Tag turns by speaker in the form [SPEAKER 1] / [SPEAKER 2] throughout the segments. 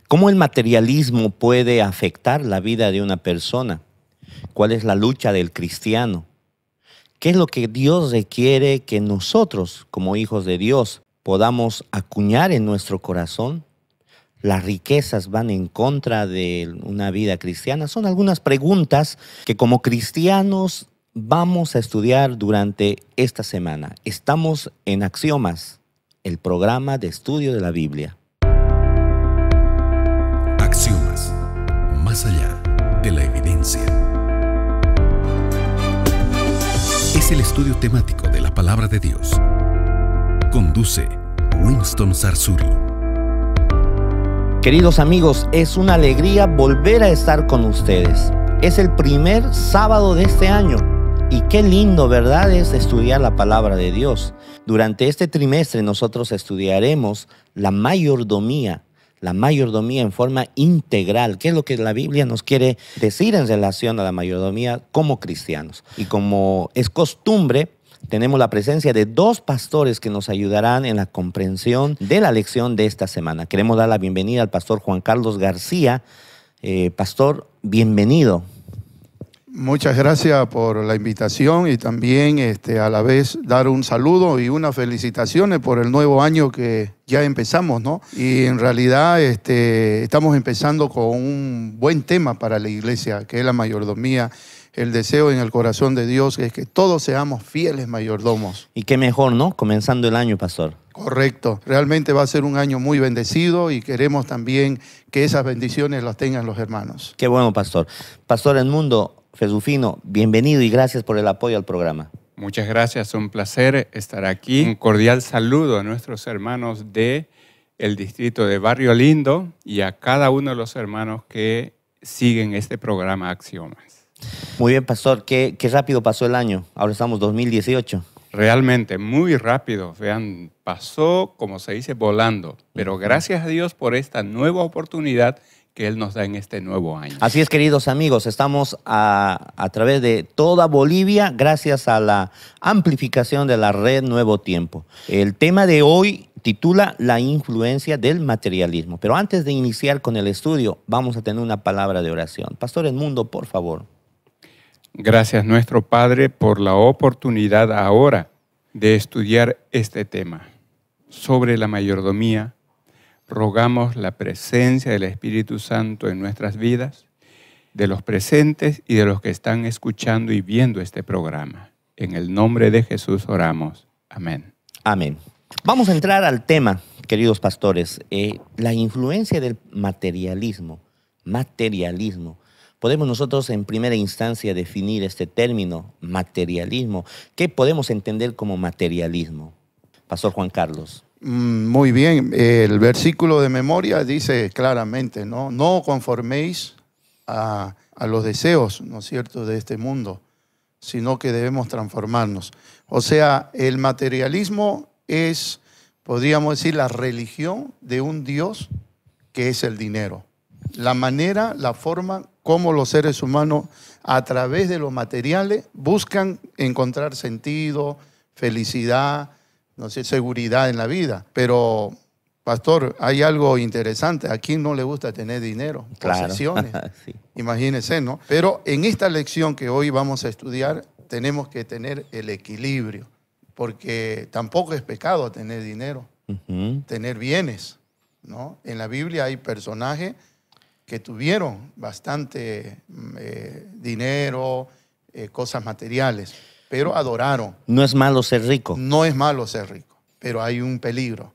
[SPEAKER 1] ¿Cómo el materialismo puede afectar la vida de una persona? ¿Cuál es la lucha del cristiano? ¿Qué es lo que Dios requiere que nosotros, como hijos de Dios, podamos acuñar en nuestro corazón? ¿Las riquezas van en contra de una vida cristiana? Son algunas preguntas que como cristianos vamos a estudiar durante esta semana. Estamos en Axiomas, el programa de estudio de la Biblia.
[SPEAKER 2] Axiomas, más allá de la evidencia. Es el estudio temático de la Palabra de Dios. Conduce Winston Sarsuri.
[SPEAKER 1] Queridos amigos, es una alegría volver a estar con ustedes. Es el primer sábado de este año y qué lindo, ¿verdad?, es estudiar la palabra de Dios. Durante este trimestre nosotros estudiaremos la mayordomía en forma integral. ¿Qué es lo que la Biblia nos quiere decir en relación a la mayordomía como cristianos? Y como es costumbre, tenemos la presencia de dos pastores que nos ayudarán en la comprensión de la lección de esta semana. Queremos dar la bienvenida al pastor Juan Carlos García. Pastor, bienvenido.
[SPEAKER 3] Muchas gracias por la invitación y también a la vez dar un saludo y unas felicitaciones por el nuevo año que ya empezamos, ¿no? Y en realidad estamos empezando con un buen tema para la iglesia, que es la mayordomía. El deseo en el corazón de Dios es que todos seamos fieles mayordomos.
[SPEAKER 1] Y qué mejor, ¿no? Comenzando el año, pastor.
[SPEAKER 3] Correcto. Realmente va a ser un año muy bendecido y queremos también que esas bendiciones las tengan los hermanos.
[SPEAKER 1] Qué bueno, pastor. Pastor Edmundo Fesufino, bienvenido y gracias por el apoyo al programa.
[SPEAKER 4] Muchas gracias, un placer estar aquí. Un cordial saludo a nuestros hermanos del distrito de Barrio Lindo y a cada uno de los hermanos que siguen este programa Axiomas.
[SPEAKER 1] Muy bien, pastor. Qué rápido pasó el año. Ahora estamos 2018.
[SPEAKER 4] Realmente, muy rápido. Vean, pasó, como se dice, volando. Pero gracias a Dios por esta nueva oportunidad que Él nos da en este nuevo año.
[SPEAKER 1] Así es, queridos amigos, estamos a través de toda Bolivia gracias a la amplificación de la red Nuevo Tiempo. El tema de hoy titula La influencia del materialismo. Pero antes de iniciar con el estudio, vamos a tener una palabra de oración. Pastor Edmundo, por favor.
[SPEAKER 4] Gracias, nuestro Padre, por la oportunidad ahora de estudiar este tema sobre la mayordomía. Rogamos la presencia del Espíritu Santo en nuestras vidas, de los presentes y de los que están escuchando y viendo este programa. En el nombre de Jesús oramos. Amén.
[SPEAKER 1] Amén. Vamos a entrar al tema, queridos pastores, la influencia del materialismo. Podemos nosotros en primera instancia definir este término, materialismo. ¿Qué podemos entender como materialismo? Pastor Juan Carlos.
[SPEAKER 3] Muy bien, el versículo de memoria dice claramente, ¿no? No conforméis a los deseos, ¿no es cierto?, de este mundo, sino que debemos transformarnos. O sea, el materialismo es, podríamos decir, la religión de un Dios que es el dinero. La manera, la forma como los seres humanos a través de los materiales buscan encontrar sentido, felicidad, no sé, seguridad en la vida. Pero, pastor, hay algo interesante. ¿A quién no le gusta tener dinero?
[SPEAKER 1] Claro.
[SPEAKER 3] Posesiones.
[SPEAKER 1] Sí.
[SPEAKER 3] Imagínense, ¿no? Pero en esta lección que hoy vamos a estudiar, tenemos que tener el equilibrio. Porque tampoco es pecado tener dinero, tener bienes, ¿no? En la Biblia hay personajes que tuvieron bastante dinero, cosas materiales, pero adoraron.
[SPEAKER 1] No es malo ser rico.
[SPEAKER 3] No es malo ser rico, pero hay un peligro.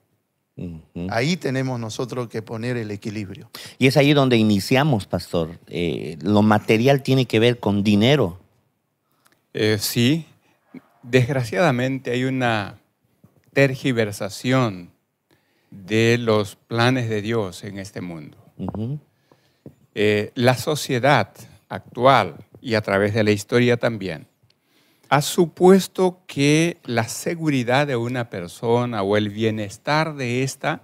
[SPEAKER 3] Ahí tenemos nosotros que poner el equilibrio.
[SPEAKER 1] Y es ahí donde iniciamos, pastor. Lo material tiene que ver con dinero.
[SPEAKER 4] Sí, desgraciadamente hay una tergiversación de los planes de Dios en este mundo. La sociedad actual y a través de la historia también ha supuesto que la seguridad de una persona o el bienestar de esta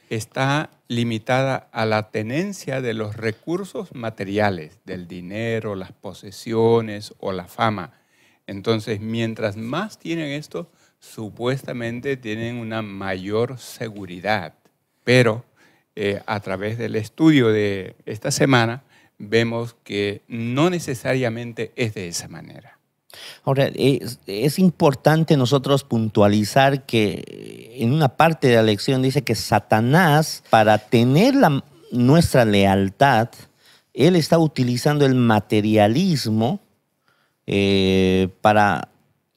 [SPEAKER 4] está limitada a la tenencia de los recursos materiales, del dinero, las posesiones o la fama. Entonces, mientras más tienen esto, supuestamente tienen una mayor seguridad. Pero a través del estudio de esta semana, vemos que no necesariamente es de esa manera.
[SPEAKER 1] Ahora, es importante nosotros puntualizar que en una parte de la lección dice que Satanás, para tener nuestra lealtad, él está utilizando el materialismo para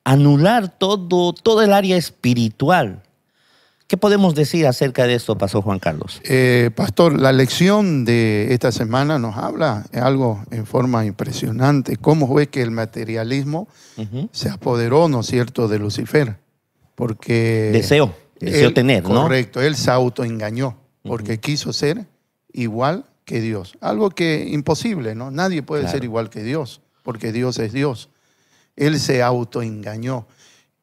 [SPEAKER 1] anular todo el área espiritual. ¿Qué podemos decir acerca de esto, Pastor Juan Carlos?
[SPEAKER 3] Pastor, la lección de esta semana nos habla algo en forma impresionante. ¿Cómo ve que el materialismo se apoderó, ¿no es cierto?, de Lucifer? Porque
[SPEAKER 1] Deseo tener, ¿no?
[SPEAKER 3] Correcto, él se autoengañó porque quiso ser igual que Dios. Algo que imposible, ¿no? Nadie puede ser igual que Dios, porque Dios es Dios. Él se autoengañó.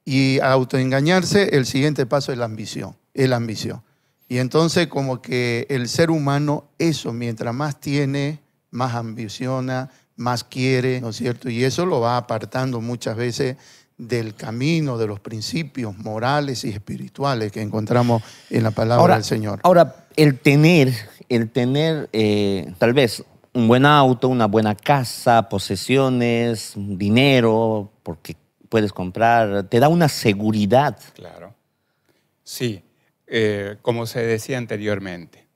[SPEAKER 3] Y al autoengañarse, el siguiente paso es la ambición. Él ambició. Y entonces como que el ser humano, eso, mientras más tiene, más ambiciona, más quiere, ¿no es cierto? Y eso lo va apartando muchas veces del camino, de los principios morales y espirituales que encontramos en la palabra del Señor.
[SPEAKER 1] Ahora, el tener tal vez un buen auto, una buena casa, posesiones, dinero, porque puedes comprar, te da una seguridad.
[SPEAKER 4] Claro. Sí, como se decía anteriormente,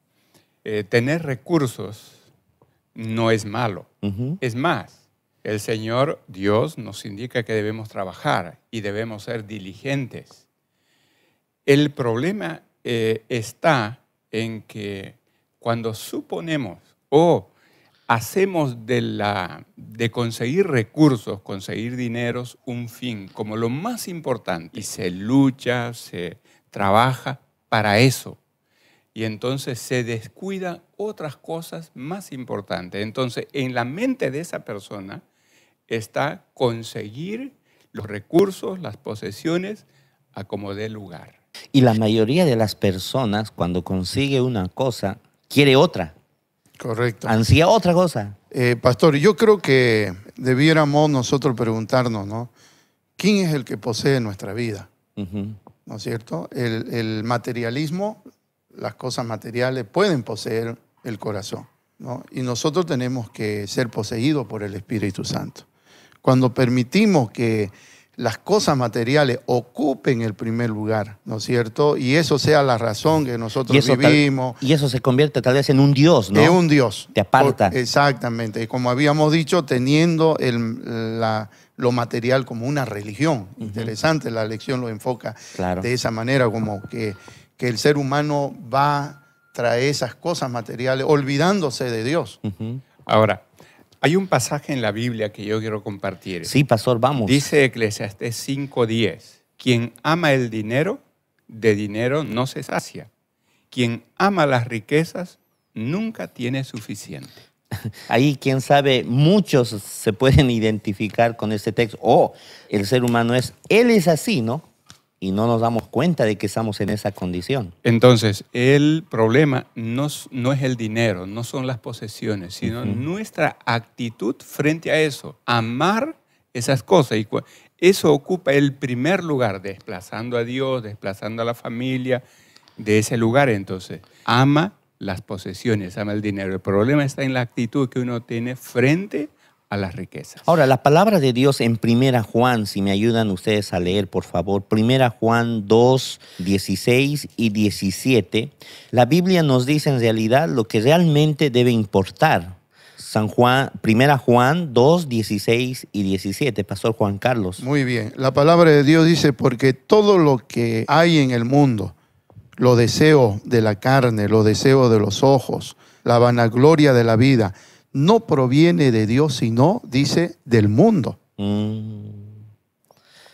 [SPEAKER 4] tener recursos no es malo. Es más, el Señor Dios nos indica que debemos trabajar y debemos ser diligentes. El problema está en que cuando suponemos o hacemos de conseguir recursos, conseguir dineros, un fin como lo más importante, y se lucha, se trabaja para eso, y entonces se descuida otras cosas más importantes. Entonces, en la mente de esa persona está conseguir los recursos, las posesiones, a como dé lugar.
[SPEAKER 1] Y la mayoría de las personas, cuando consigue una cosa, quiere otra.
[SPEAKER 3] Correcto.
[SPEAKER 1] Ansía otra cosa.
[SPEAKER 3] Pastor, yo creo que debiéramos nosotros preguntarnos, ¿no? ¿Quién es el que posee nuestra vida? ¿No es cierto? El materialismo, las cosas materiales pueden poseer el corazón, ¿no? Y nosotros tenemos que ser poseídos por el Espíritu Santo. Cuando permitimos que las cosas materiales ocupen el primer lugar, ¿no es cierto? Y eso sea la razón que nosotros vivimos.
[SPEAKER 1] Y eso se convierte tal vez en un Dios, ¿no?
[SPEAKER 3] Es un Dios.
[SPEAKER 1] Te aparta.
[SPEAKER 3] Exactamente. Y como habíamos dicho, teniendo lo material como una religión. Interesante, la lección lo enfoca de esa manera, como que el ser humano va a traer esas cosas materiales olvidándose de Dios.
[SPEAKER 4] Ahora, hay un pasaje en la Biblia que yo quiero compartir.
[SPEAKER 1] Sí, pastor, vamos.
[SPEAKER 4] Dice Eclesiastés 5:10, quien ama el dinero, de dinero no se sacia. Quien ama las riquezas, nunca tiene suficiente.
[SPEAKER 1] Ahí, quién sabe, muchos se pueden identificar con este texto. El ser humano él es así, ¿no? Y no nos damos cuenta de que estamos en esa condición.
[SPEAKER 4] Entonces, el problema no es el dinero, no son las posesiones, sino nuestra actitud frente a eso. Amar esas cosas. Y eso ocupa el primer lugar, desplazando a Dios, desplazando a la familia de ese lugar. Entonces, ama las posesiones, ama el dinero. El problema está en la actitud que uno tiene frente a las riquezas.
[SPEAKER 1] Ahora, la palabra de Dios en 1 Juan, si me ayudan ustedes a leer, por favor, 1 Juan 2, 16 y 17, la Biblia nos dice en realidad lo que realmente debe importar. 1 Juan 2, 16 y 17, Pastor Juan Carlos.
[SPEAKER 3] Muy bien, la palabra de Dios dice, porque todo lo que hay en el mundo, los deseos de la carne, los deseos de los ojos, la vanagloria de la vida, no proviene de Dios, sino, dice, del mundo.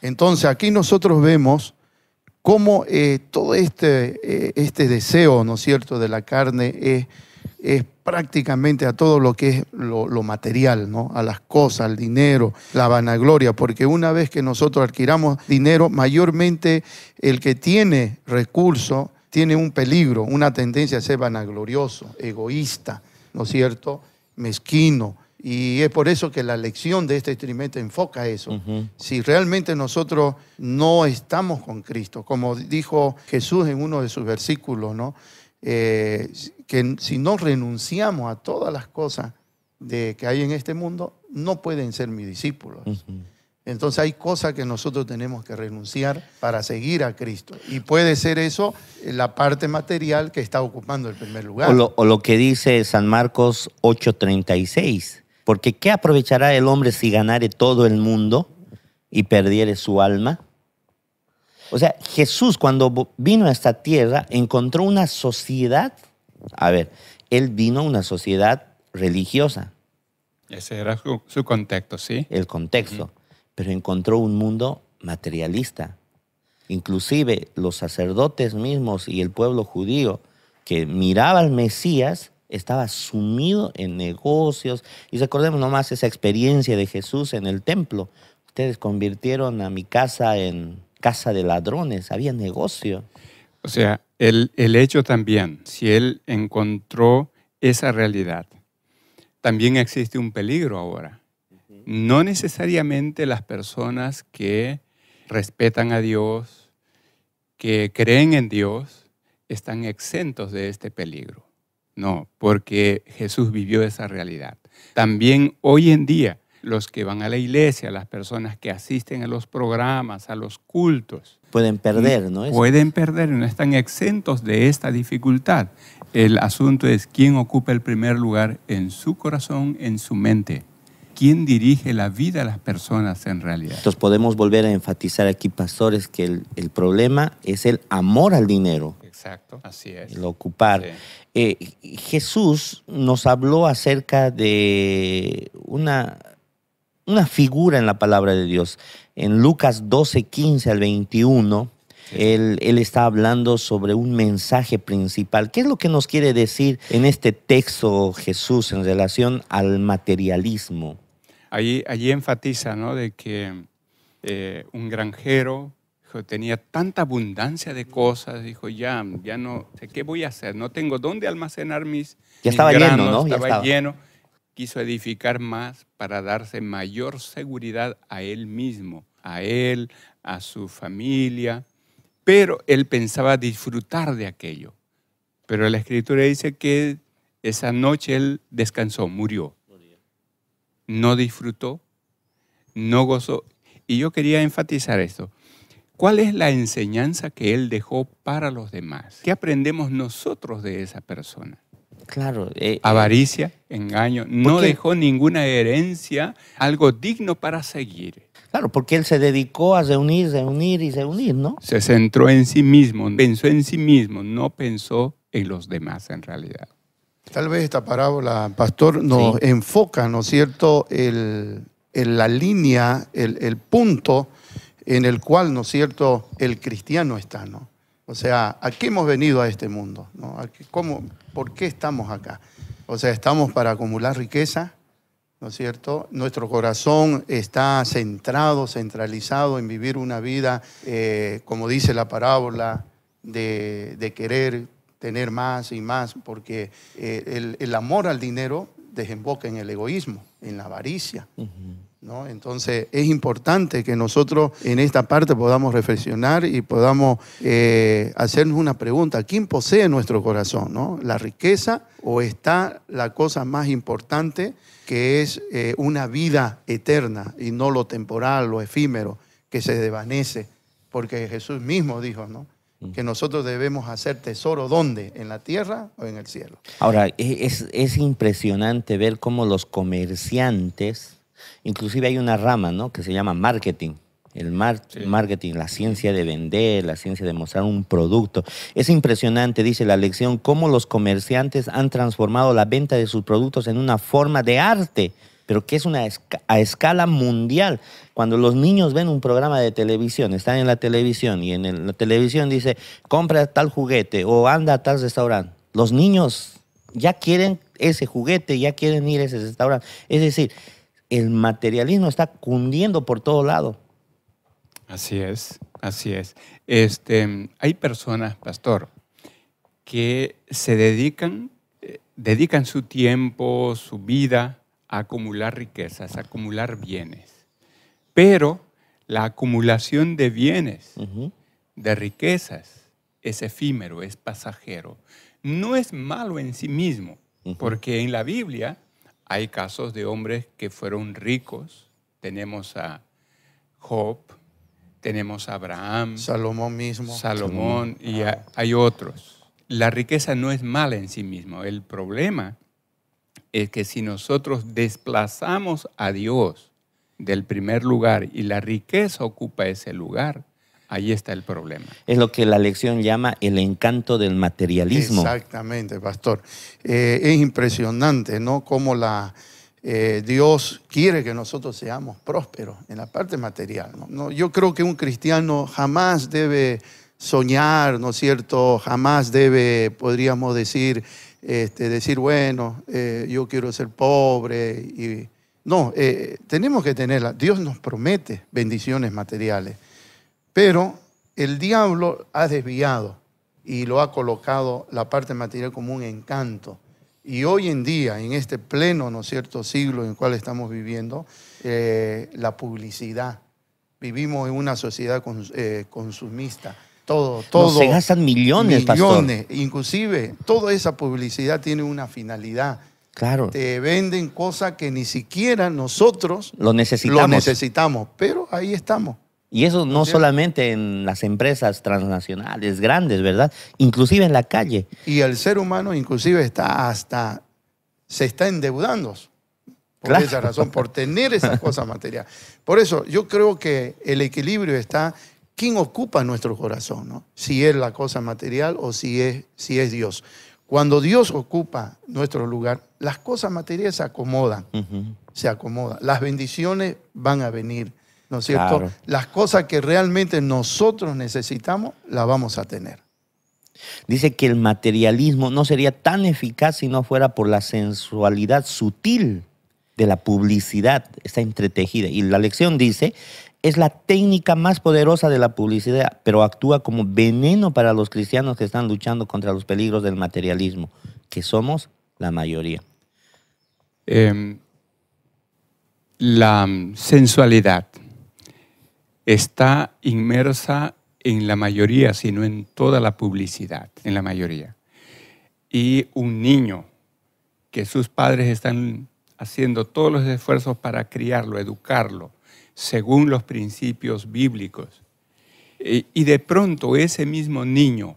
[SPEAKER 3] Entonces, aquí nosotros vemos cómo todo este deseo, ¿no es cierto?, de la carne es prácticamente a todo lo que es lo material, ¿no? A las cosas, al dinero, la vanagloria, porque una vez que nosotros adquiramos dinero, mayormente el que tiene recursos tiene un peligro, una tendencia a ser vanaglorioso, egoísta, ¿no es cierto?, mezquino. Y es por eso que la lección de este trimestre enfoca eso. Si realmente nosotros no estamos con Cristo, como dijo Jesús en uno de sus versículos, ¿no? que si no renunciamos a todas las cosas que hay en este mundo, no pueden ser mis discípulos. Entonces hay cosas que nosotros tenemos que renunciar para seguir a Cristo. Y puede ser eso la parte material que está ocupando el primer lugar.
[SPEAKER 1] O lo que dice San Marcos 8:36. Porque ¿qué aprovechará el hombre si ganare todo el mundo y perdiere su alma? O sea, Jesús cuando vino a esta tierra encontró una sociedad. A ver, él vino a una sociedad religiosa.
[SPEAKER 4] Ese era su contexto, ¿sí?
[SPEAKER 1] El contexto. Pero encontró un mundo materialista. Inclusive los sacerdotes mismos y el pueblo judío que miraba al Mesías estaba sumido en negocios. Y recordemos nomás esa experiencia de Jesús en el templo. Ustedes convirtieron a mi casa en casa de ladrones. Había negocio.
[SPEAKER 4] O sea, el hecho también, si él encontró esa realidad, también existe un peligro ahora. No necesariamente las personas que respetan a Dios, que creen en Dios, están exentos de este peligro. No, porque Jesús vivió esa realidad. También hoy en día, los que van a la iglesia, las personas que asisten a los programas, a los cultos,
[SPEAKER 1] pueden perder, ¿no?
[SPEAKER 4] Pueden perder, no están exentos de esta dificultad. El asunto es quién ocupa el primer lugar en su corazón, en su mente. ¿Quién dirige la vida de las personas en realidad?
[SPEAKER 1] Entonces podemos volver a enfatizar aquí, pastores, que el problema es el amor al dinero.
[SPEAKER 4] Exacto, así es.
[SPEAKER 1] El ocupar. Sí. Jesús nos habló acerca de una figura en la palabra de Dios. En Lucas 12:15 al 21, él está hablando sobre un mensaje principal. ¿Qué es lo que nos quiere decir en este texto Jesús en relación al materialismo?
[SPEAKER 4] Allí enfatiza, ¿no?, de que un granjero tenía tanta abundancia de cosas, dijo, ya no sé qué voy a hacer, no tengo dónde almacenar mis
[SPEAKER 1] estaba
[SPEAKER 4] granos,
[SPEAKER 1] lleno, ¿no?
[SPEAKER 4] Estaba lleno. Quiso edificar más para darse mayor seguridad a él mismo, a él, a su familia, pero él pensaba disfrutar de aquello. Pero la Escritura dice que esa noche él descansó, murió. No disfrutó, no gozó. Y yo quería enfatizar esto. ¿Cuál es la enseñanza que él dejó para los demás? ¿Qué aprendemos nosotros de esa persona?
[SPEAKER 1] Claro.
[SPEAKER 4] Avaricia, engaño. No dejó ninguna herencia, algo digno para seguir.
[SPEAKER 1] Claro, porque él se dedicó a reunir, ¿no?
[SPEAKER 4] Se centró en sí mismo, pensó en sí mismo, no pensó en los demás en realidad.
[SPEAKER 3] Tal vez esta parábola, pastor, nos enfoca, ¿no es cierto?, la línea, el punto en el cual, ¿no es cierto?, el cristiano está, ¿no? O sea, ¿a qué hemos venido a este mundo? ¿No? ¿Por qué estamos acá? O sea, estamos para acumular riqueza, ¿no es cierto? Nuestro corazón está centralizado en vivir una vida, como dice la parábola, de querer tener más y más, porque el amor al dinero desemboca en el egoísmo, en la avaricia, ¿no? Entonces es importante que nosotros en esta parte podamos reflexionar y podamos hacernos una pregunta: ¿quién posee nuestro corazón, ¿no? ¿La riqueza o está la cosa más importante, que es una vida eterna y no lo temporal, lo efímero que se desvanece? Porque Jesús mismo dijo, ¿no?, que nosotros debemos hacer tesoro, ¿dónde? ¿En la tierra o en el cielo?
[SPEAKER 1] Ahora, es impresionante ver cómo los comerciantes, inclusive hay una rama, ¿no?, que se llama marketing. El marketing, la ciencia de vender, la ciencia de mostrar un producto. Es impresionante, dice la lección, cómo los comerciantes han transformado la venta de sus productos en una forma de arte, pero que es a escala mundial. Cuando los niños ven un programa de televisión, están en la televisión y en la televisión dice, compra tal juguete o anda a tal restaurante, los niños ya quieren ese juguete, ya quieren ir a ese restaurante. Es decir, el materialismo está cundiendo por todo lado.
[SPEAKER 4] Así es, así es. Hay personas, pastor, que se dedican su tiempo, su vida a acumular riquezas, a acumular bienes. Pero la acumulación de bienes, de riquezas, es efímero, es pasajero. no es malo en sí mismo, porque en la Biblia hay casos de hombres que fueron ricos. Tenemos a Job, tenemos a Abraham,
[SPEAKER 3] Salomón mismo.
[SPEAKER 4] Salomón y hay otros. La riqueza no es mala en sí mismo. El problema es que si nosotros desplazamos a Dios del primer lugar y la riqueza ocupa ese lugar, ahí está el problema.
[SPEAKER 1] Es lo que la lección llama el encanto del materialismo.
[SPEAKER 3] Exactamente, pastor. Es impresionante, ¿no? Cómo Dios quiere que nosotros seamos prósperos en la parte material, ¿no? Yo creo que un cristiano jamás debe soñar, ¿no es cierto? Jamás debe, podríamos decir, bueno, yo quiero ser pobre. No, tenemos que tenerla. Dios nos promete bendiciones materiales. Pero el diablo ha desviado y lo ha colocado la parte material como un encanto. Y hoy en día, en este pleno, ¿no es cierto?, siglo en el cual estamos viviendo, la publicidad. Vivimos en una sociedad consumista. Todo.
[SPEAKER 1] Se gastan millones, pastor.
[SPEAKER 3] Inclusive, toda esa publicidad tiene una finalidad.
[SPEAKER 1] Claro.
[SPEAKER 3] Te venden cosas que ni siquiera nosotros
[SPEAKER 1] lo
[SPEAKER 3] necesitamos, pero ahí estamos.
[SPEAKER 1] Y eso no solamente en las empresas transnacionales grandes, ¿verdad? Inclusive en la calle.
[SPEAKER 3] Y el ser humano inclusive se está endeudando por esa razón, por tener esa cosa material. Por eso yo creo que el equilibrio está, ¿quién ocupa nuestro corazón, ¿no? Si es la cosa material o si es Dios. Cuando Dios ocupa nuestro lugar, las cosas materiales se acomodan, se acomodan. Las bendiciones van a venir. ¿No es cierto?
[SPEAKER 1] Claro.
[SPEAKER 3] Las cosas que realmente nosotros necesitamos, las vamos a tener.
[SPEAKER 1] Dice que el materialismo no sería tan eficaz si no fuera por la sensualidad sutil de la publicidad, está entretejida. Y la lección dice, es la técnica más poderosa de la publicidad, pero actúa como veneno para los cristianos que están luchando contra los peligros del materialismo, que somos la mayoría.
[SPEAKER 4] La sensualidad está inmersa en la mayoría, sino en toda la publicidad, en la mayoría. Y un niño que sus padres están haciendo todos los esfuerzos para criarlo, educarlo, según los principios bíblicos. Y de pronto ese mismo niño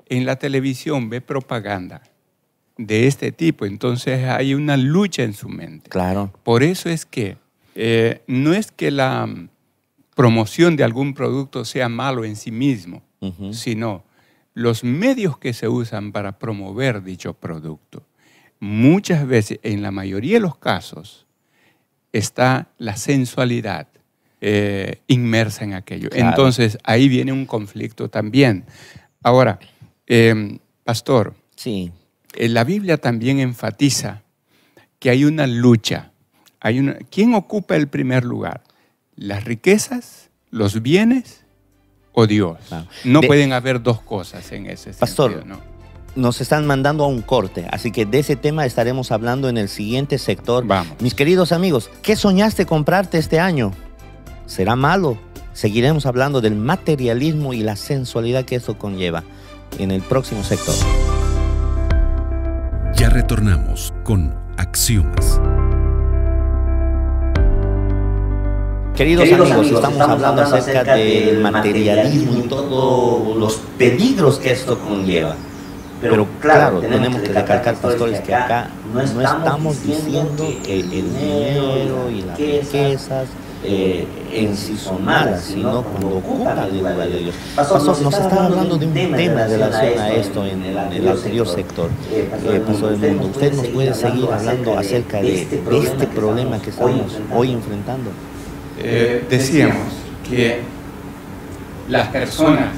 [SPEAKER 4] en la televisión ve propaganda de este tipo, entonces hay una lucha en su mente.
[SPEAKER 1] Claro.
[SPEAKER 4] Por eso es que no es que la promoción de algún producto sea malo en sí mismo, sino los medios que se usan para promover dicho producto. Muchas veces, en la mayoría de los casos, está la sensualidad inmersa en aquello. Claro. Entonces, ahí viene un conflicto también. Ahora, pastor,
[SPEAKER 1] sí.
[SPEAKER 4] La Biblia también enfatiza que hay una lucha. ¿Quién ocupa el primer lugar? ¿Las riquezas, los bienes o Dios? Claro. No pueden haber dos cosas en ese sentido.
[SPEAKER 1] Pastor,
[SPEAKER 4] ¿no?
[SPEAKER 1] Nos están mandando a un corte, así que de ese tema estaremos hablando en el siguiente sector.
[SPEAKER 4] Vamos.
[SPEAKER 1] Mis queridos amigos, ¿qué soñaste comprarte este año? ¿Será malo? Seguiremos hablando del materialismo y la sensualidad que esto conlleva en el próximo sector.
[SPEAKER 2] Ya retornamos con Axiomas.
[SPEAKER 1] Queridos amigos, estamos hablando acerca del materialismo y todos los peligros que esto conlleva. Pero claro, tenemos que recalcar, pastores, que acá no estamos diciendo que el dinero y las riquezas en sí son malas, sino cuando ocupan el lugar de Dios. Pastor, nos estaba hablando de un tema en relación a esto en el anterior sector. Pastor Edmundo, ¿usted nos puede seguir hablando acerca de este problema que estamos hoy enfrentando?
[SPEAKER 4] Decíamos que las personas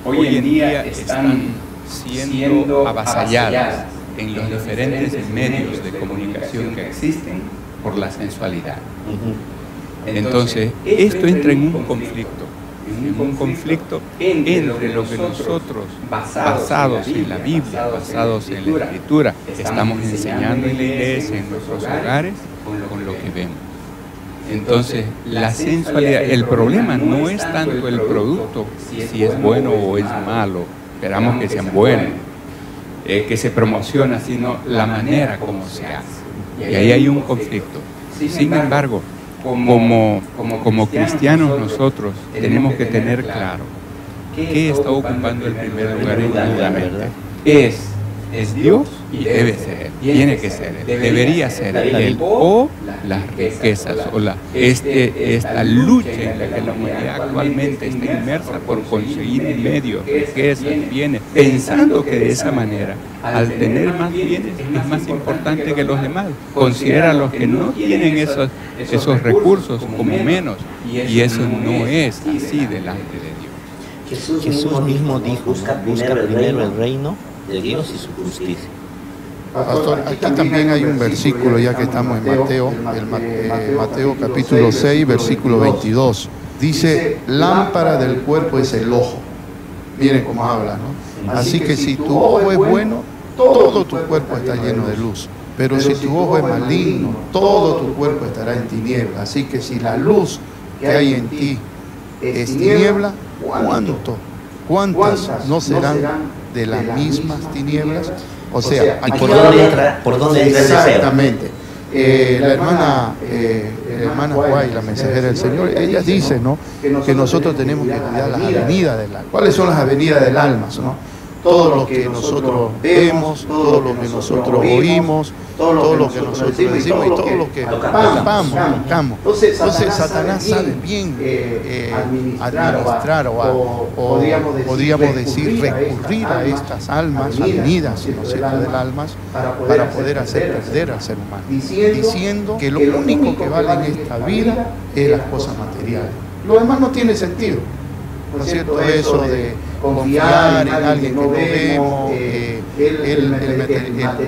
[SPEAKER 4] hoy en día están siendo avasalladas en los diferentes medios de comunicación que existen por la sensualidad. Entonces, esto entra en un conflicto entre lo que nosotros, basados en la Biblia, basados en la Escritura, estamos enseñando en la iglesia, en nuestros hogares, con lo que vemos. Entonces, la sensualidad, el problema no es tanto el producto, si es bueno o es malo, esperamos que sean buenos. que se promociona, sino la manera como se hace. Y ahí hay un conflicto. Sin embargo, como cristianos nosotros tenemos que tener claro qué está ocupando el primer lugar en la mente. Es Dios y debe ser, tiene que ser, debería ser Él, o las riquezas, o esta lucha en la que la humanidad actualmente está inmersa por conseguir medios, riquezas, bienes, pensando que de esa manera, al tener más bienes, es más importante que los demás. Considera a los que no tienen esos recursos como menos, y eso no es así delante de Dios.
[SPEAKER 1] Jesús mismo dijo, busca primero el reino de Dios y su justicia.
[SPEAKER 3] Pastor, aquí también hay un versículo, ya que estamos en Mateo, Mateo capítulo 6, versículo 22. Dice, lámpara del cuerpo es el ojo. Miren cómo habla, ¿no? Así que si tu ojo es bueno, todo tu cuerpo está lleno de luz. Pero si tu ojo es maligno, todo tu cuerpo estará en tiniebla. Así que si la luz que hay en ti es tiniebla, ¿cuántas no serán de las mismas tinieblas? O sea,
[SPEAKER 1] ¿y por dónde entra el deseo?
[SPEAKER 3] Exactamente. La hermana Guay, la mensajera del Señor, ella dice, ¿no?, que nosotros tenemos que cuidar las avenidas del alma. ¿Cuáles son las avenidas del alma, no? Todo lo que nosotros vemos, todo lo que nosotros oímos, todo lo que nosotros decimos y todo lo que tocamos. Entonces Satanás sabe bien administrar o podríamos decir recurrir a estas almas, avenidas, ¿no es cierto?, del alma, para poder hacer perder al ser humano, diciendo que lo único que vale en esta vida es las cosas materiales. Lo demás no tiene sentido. ¿No es cierto? Eso de confiar en alguien que no vemos, el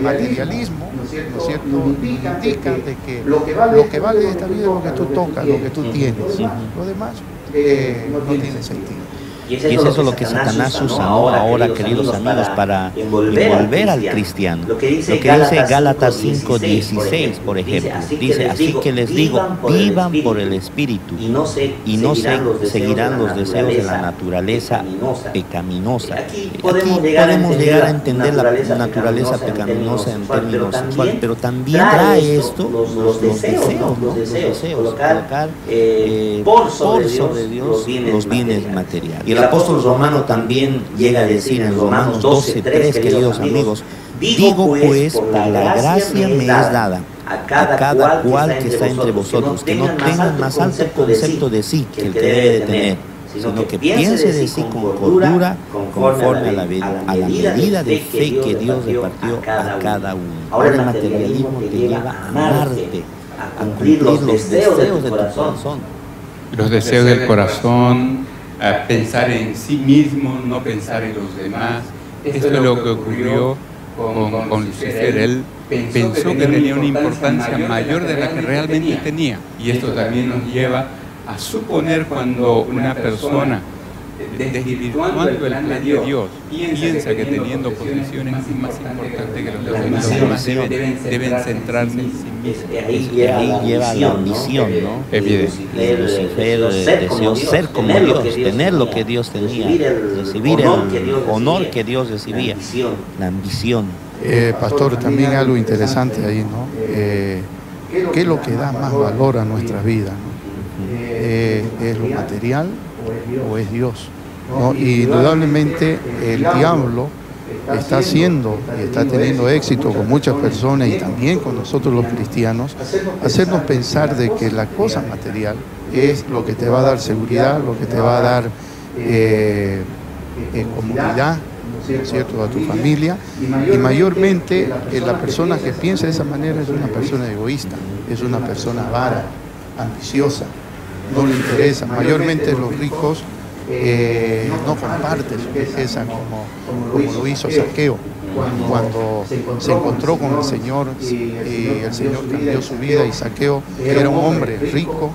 [SPEAKER 3] materialismo, ¿no es cierto?, indica de que lo que vale de esta vida es lo que tú tocas, lo que tú tienes. Lo demás no tiene sentido.
[SPEAKER 1] Y es eso lo que Satanás usa ahora, queridos amigos, para envolver al cristiano. Lo que dice Gálatas 5:16, por ejemplo. Dice, así que les digo, vivan por el Espíritu y no seguirán los deseos de la naturaleza pecaminosa. Aquí podemos llegar a entender la naturaleza pecaminosa en términos sexuales, pero también trae esto los deseos, colocar por sobre Dios los bienes materiales. El apóstol romano también llega a decir en Romanos 12:3, queridos amigos, digo pues, por la gracia me es dada a cada cual que está entre vosotros, que no tengan más alto concepto de sí que el que debe de tener, sino que piense de sí con cordura, conforme a la medida de fe que Dios repartió a cada uno. Ahora el materialismo te lleva a amarte, a cumplir los deseos de tu corazón.
[SPEAKER 4] Los deseos del corazón, a pensar en sí mismo, no pensar en los demás. Esto es lo que ocurrió con Lucifer. Él pensó que tenía una importancia mayor de la que realmente tenía. Y esto también nos lleva a suponer cuando una persona, desvirtuando el plan de Dios, piensa que teniendo posiciones más importantes que los demás deben centrarse en sí mismos.
[SPEAKER 1] Ahí lleva la ambición, ¿no? Lucifer deseó ser como Dios, tener lo que Dios tenía, recibir el honor que Dios recibía, la ambición.
[SPEAKER 3] Pastor, también algo interesante ahí, ¿no? ¿Qué es lo que da más valor a nuestra vida, ¿no? ¿Es lo material o es Dios? ¿No? Y indudablemente el diablo está haciendo y está teniendo éxito con muchas personas y también con nosotros los cristianos, hacernos pensar de que la cosa material es lo que te va a dar seguridad, lo que te va a dar comodidad, ¿no es cierto?, a tu familia, y mayormente la persona que piensa de esa manera es una persona egoísta, es una persona avara, ambiciosa, no le interesa. Mayormente los ricos no comparten su riqueza como lo hizo Zaqueo cuando se encontró con el Señor y el Señor cambió su vida, y Zaqueo, que era un hombre rico,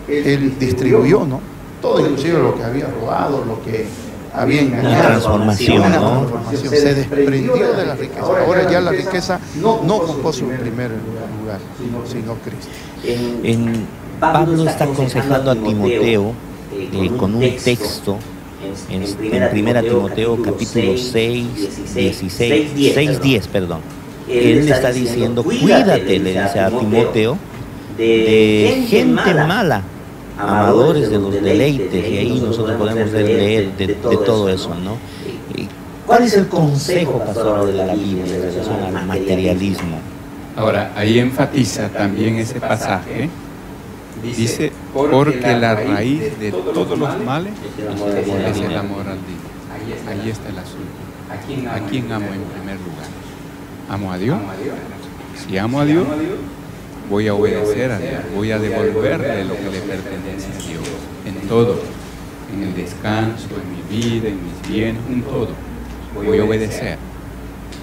[SPEAKER 3] él distribuyó, ¿no?, todo, inclusive lo que había robado, lo que había engañado.
[SPEAKER 1] Una transformación.
[SPEAKER 3] Se desprendió de la riqueza. Ahora ya la riqueza no ocupó su primer lugar, sino Cristo.
[SPEAKER 1] Pablo está aconsejando a Timoteo con un texto en 1 Timoteo capítulo 6, 10, perdón. Él le está diciendo, cuídate, le dice a Timoteo, de gente mala, amadores de los deleites, y ahí nosotros podemos leer de todo eso, ¿no? ¿Cuál es el consejo, pastor, de la Biblia en relación al materialismo?
[SPEAKER 4] Ahora, ahí enfatiza también ese pasaje. Dice, porque la raíz de todos los males es el amor al dinero. Ahí está el asunto. ¿A quién amo en primer lugar? ¿Amo a Dios? Si amo a Dios, voy a obedecer a Dios, voy a devolverle lo que le pertenece a Dios, en todo, en el descanso, en mi vida, en mis bienes, en todo. Voy a obedecer.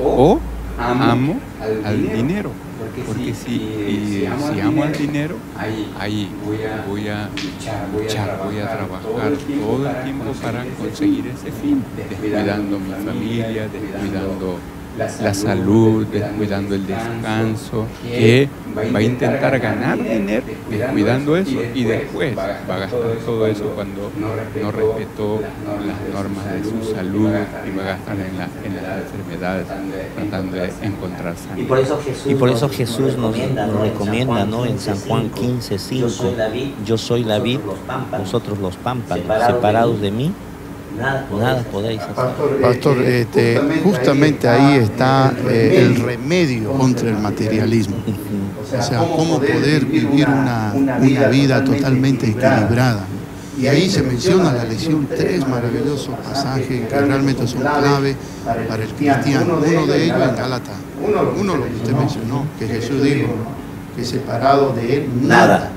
[SPEAKER 4] O amo al dinero, porque si amo al dinero, ahí voy a luchar, voy a trabajar todo el tiempo para conseguir ese fin, descuidando mi familia, descuidando la salud, descuidando el descanso, que va a intentar ganar dinero descuidando eso, y después va a gastar todo eso cuando no respetó las normas de su salud, y va a gastar en las enfermedades tratando de encontrar sanidad.
[SPEAKER 1] Y por eso Jesús nos recomienda, ¿no? En San Juan 15:5, yo soy la vid, vosotros los pámpanos, separados de mí, nada podéis hacer.
[SPEAKER 3] Pastor, justamente ahí está el remedio contra el materialismo. O sea, cómo poder vivir una vida totalmente equilibrada. Y ahí se menciona la lección 3 maravillosos pasajes que realmente son clave para el cristiano. Uno de ellos en Gálatas, uno lo que usted mencionó, que Jesús dijo que separado de él nada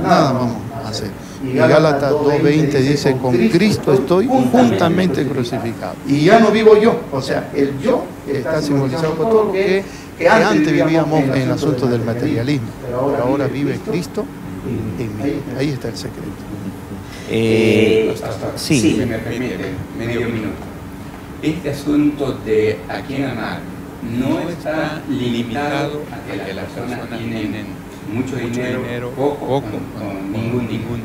[SPEAKER 3] vamos a hacer. Y Gálatas 2:20 dice, con Cristo estoy juntamente crucificado. Y ya no vivo yo, o sea, el yo está simbolizado por todo lo que antes vivíamos en el asunto del materialismo. Pero ahora vive Cristo en mí. Ahí está el secreto.
[SPEAKER 1] Sí.
[SPEAKER 4] Si me permite, medio minuto. Este asunto de a quién amar no está limitado a que las personas tienen mucho dinero, poco, con ningún dinero.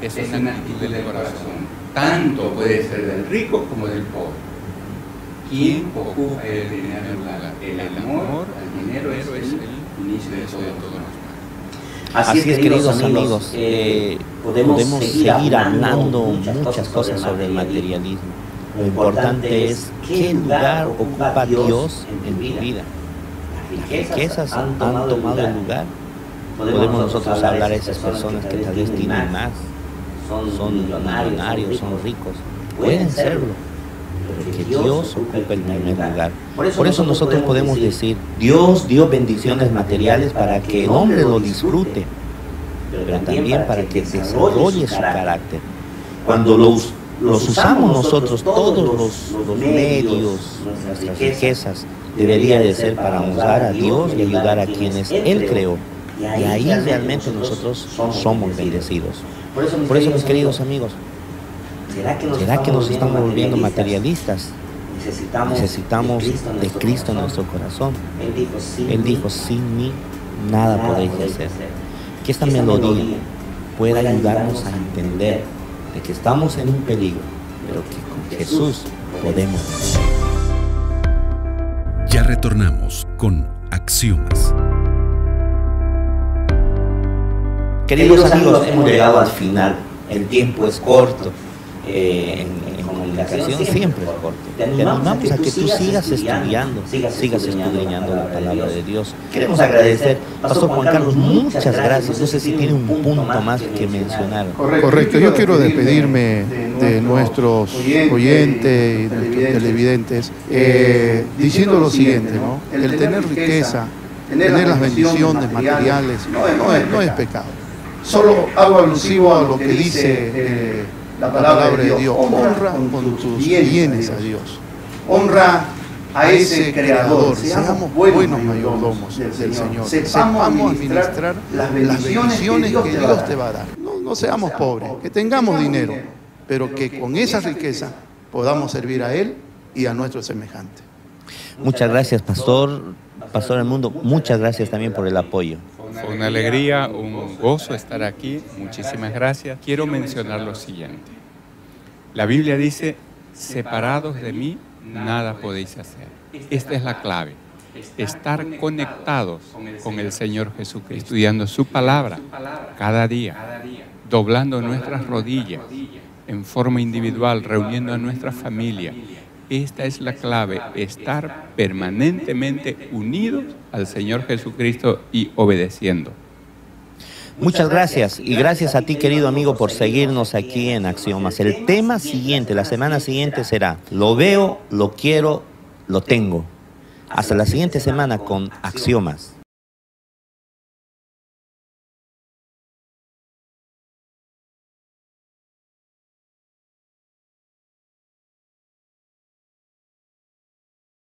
[SPEAKER 4] Es una actitud del corazón. Tanto puede ser del rico como del pobre. ¿Quién ocupa el primer lugar? El amor al dinero es el inicio de todos los males.
[SPEAKER 1] Así es, queridos amigos, podemos seguir hablando muchas cosas sobre el materialismo. Lo importante es qué lugar ocupa Dios en tu vida. Las riquezas han tomado el lugar. Podemos nosotros hablar a esas personas que tal vez tienen más, son millonarios, son ricos, pueden serlo, pero que Dios ocupe el primer lugar. Por eso nosotros podemos decir, Dios dio bendiciones materiales para que el hombre lo disfrute, pero también para que desarrolle su carácter. Cuando los usamos nosotros, todos los medios, nuestras riquezas, debería de ser para honrar a Dios y ayudar a quienes Él creó. Y ahí realmente nosotros somos bendecidos. Por eso, mis queridos amigos, ¿será que nos estamos volviendo materialistas? Necesitamos de Cristo en nuestro corazón. Él dijo, sin mí nada podéis hacer. Que esta melodía pueda ayudarnos a entender de que estamos en un peligro, pero que con Jesús podemos.
[SPEAKER 2] Ya retornamos con Axiomas.
[SPEAKER 1] Queridos amigos, hemos llegado al final. El tiempo es corto. En comunicación siempre es corto. Te animamos a que tú sigas estudiando, sigas escudriñando la palabra de Dios. Queremos agradecer, Pastor Juan Carlos, muchas gracias. No sé si tiene un punto más que mencionar.
[SPEAKER 3] Correcto, yo quiero despedirme de nuestros oyentes y de nuestros televidentes diciendo lo siguiente, ¿no? El tener riqueza, tener las bendiciones materiales, no es pecado. Solo hago alusivo a lo que dice la palabra de Dios. Honra con tus bienes a Dios. Honra a ese Creador. Seamos buenos mayordomos del Señor. Sepamos administrar las bendiciones que Dios te va a dar. No seamos pobres, que tengamos dinero, pero que con esa riqueza podamos servir a Él y a nuestros semejantes.
[SPEAKER 1] Muchas gracias, Pastor Edmundo. Muchas gracias también por el apoyo.
[SPEAKER 4] Fue una alegría, un gozo estar aquí. Muchísimas gracias. Quiero mencionar lo siguiente. La Biblia dice, separados de mí, nada podéis hacer. Esta es la clave. Estar conectados con el Señor Jesucristo, estudiando su palabra cada día, doblando nuestras rodillas en forma individual, reuniendo a nuestra familia. Esta es la clave, estar permanentemente unidos al Señor Jesucristo y obedeciendo.
[SPEAKER 1] Muchas gracias y gracias a ti, querido amigo, por seguirnos aquí en Axiomas. El tema siguiente, la semana siguiente será: lo veo, lo quiero, lo tengo. Hasta la siguiente semana con Axiomas.